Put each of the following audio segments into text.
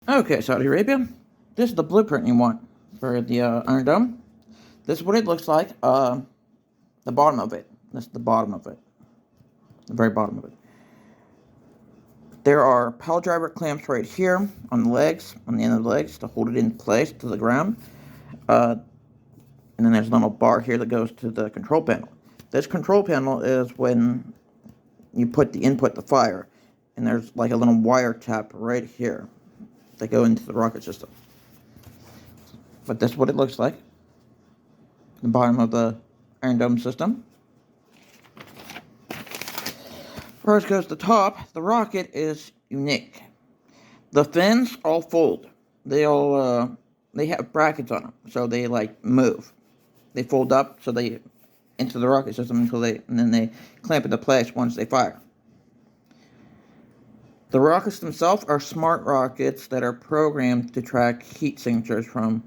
Okay, Saudi Arabia. This is the blueprint you want for the Iron Dome. This is what it looks like. The bottom of it. This is the bottom of it. The very bottom of it. There are pile driver clamps right here on the legs, on the end of the legs, to hold it in place to the ground. Uh, and then there's a little bar here that goes to the control panel. This control panel is when you put the input to fire, and there's like a little wire tap right here that go into the rocket system. But that's what it looks like. The bottom of the Iron Dome system. First goes the top. The rocket is unique. The fins all fold. They have brackets on them, so they like move. They fold up, so they into the rocket system and then they clamp into place once they fire. The rockets themselves are smart rockets that are programmed to track heat signatures from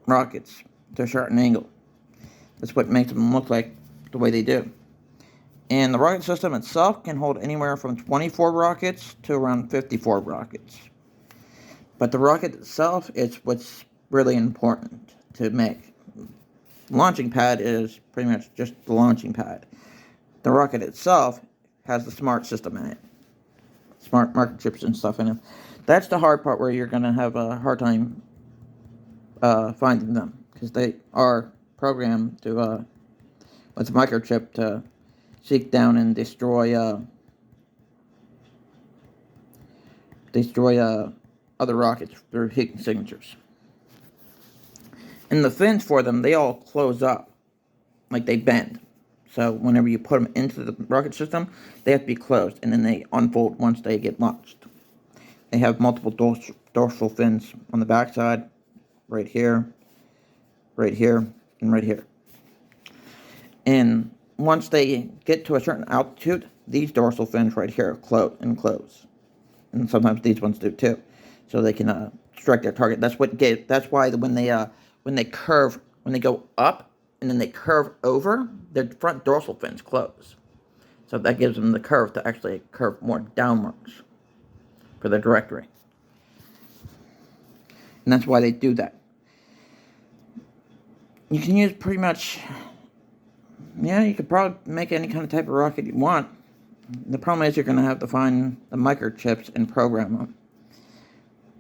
rockets to a certain angle. That's what makes them look like the way they do. And the rocket system itself can hold anywhere from 24 rockets to around 54 rockets. But the rocket itself is what's really important to make. The launching pad is pretty much just the launching pad. The rocket itself has the smart system in it. Smart microchips and stuff in it. That's the hard part where you're going to have a hard time finding them. Because they are programmed to, with a microchip to seek down and destroy other rockets through heat signatures. And the fins for them, they all close up, like they bend. So whenever you put them into the rocket system, they have to be closed, and then they unfold once they get launched. They have multiple dorsal fins on the backside, right here, and right here. And once they get to a certain altitude, these dorsal fins right here close. And sometimes these ones do too, so they can strike their target. That's why when they curve, when they go up and then they curve over, their front dorsal fins close. So that gives them the curve to actually curve more downwards for their trajectory. And that's why they do that. You can use pretty much, you could probably make any kind of type of rocket you want. The problem is you're going to have to find the microchips and program them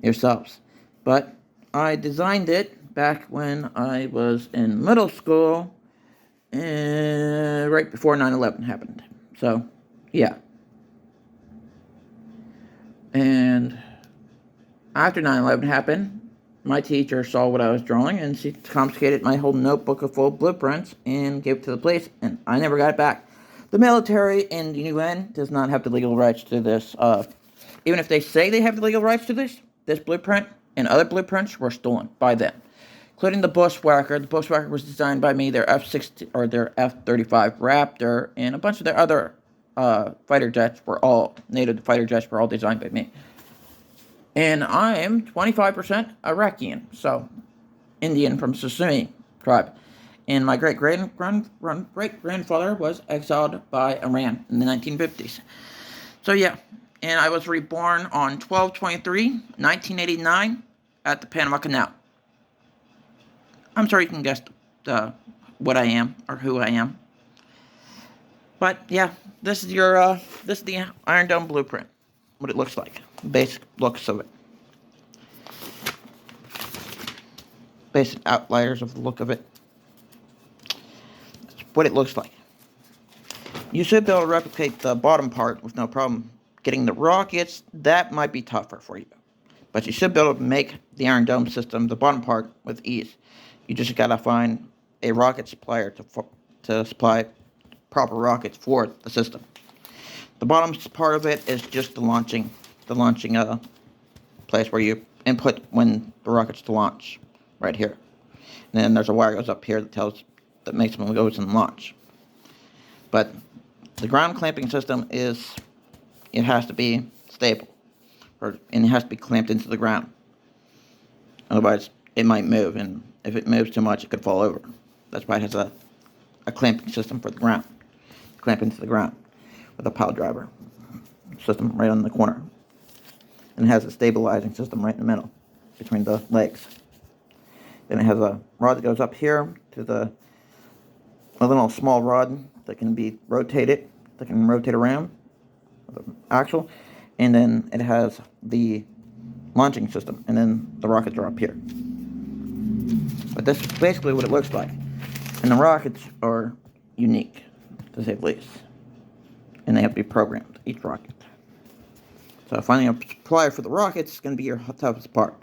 yourselves. But I designed it back when I was in middle school, right before 9/11 happened. So, yeah. And after 9/11 happened, my teacher saw what I was drawing, and she confiscated my whole notebook of full blueprints and gave it to the police, and I never got it back. The military and the UN does not have the legal rights to this. Even if they say they have the legal rights to this blueprint and other blueprints were stolen by them, including the Bushwhacker. The Bushwhacker was designed by me. Their F-16 or their F-35 Raptor and a bunch of their other fighter jets were all NATO fighter jets were all designed by me. And I am 25% Iraqian, so Indian from Sassoon tribe. And my great-grandfather was exiled by Iran in the 1950s. So yeah, and I was reborn on 12/23/1989 at the Panama Canal. I'm sure you can guess what I am or who I am. But yeah, this is the Iron Dome blueprint. What it looks like, basic looks of it, basic outliers of the look of it. That's what it looks like. You should be able to replicate the bottom part with no problem. Getting the rockets, that might be tougher for you, but you should be able to make the Iron Dome system, the bottom part, with ease. You just gotta find a rocket supplier to supply proper rockets for the system. The bottom part of it is just the launching place where you input when the rocket's to launch, right here. And then there's a wire that goes up here that makes them go and launch. But the ground clamping system it has to be stable, and it has to be clamped into the ground. Otherwise, it might move, and if it moves too much, it could fall over. That's why it has a clamping system for the ground. Clamp into the ground with a pile driver system right on the corner. and it has a stabilizing system right in the middle between the legs. Then it has a rod that goes up here to a little small rod that can be rotated, that can rotate around the axle, and then it has the launching system, and then the rockets are up here. But this is basically what it looks like. And the rockets are unique, to say the least. And they have to be programmed, each rocket. So finding a supplier for the rockets is going to be your toughest part.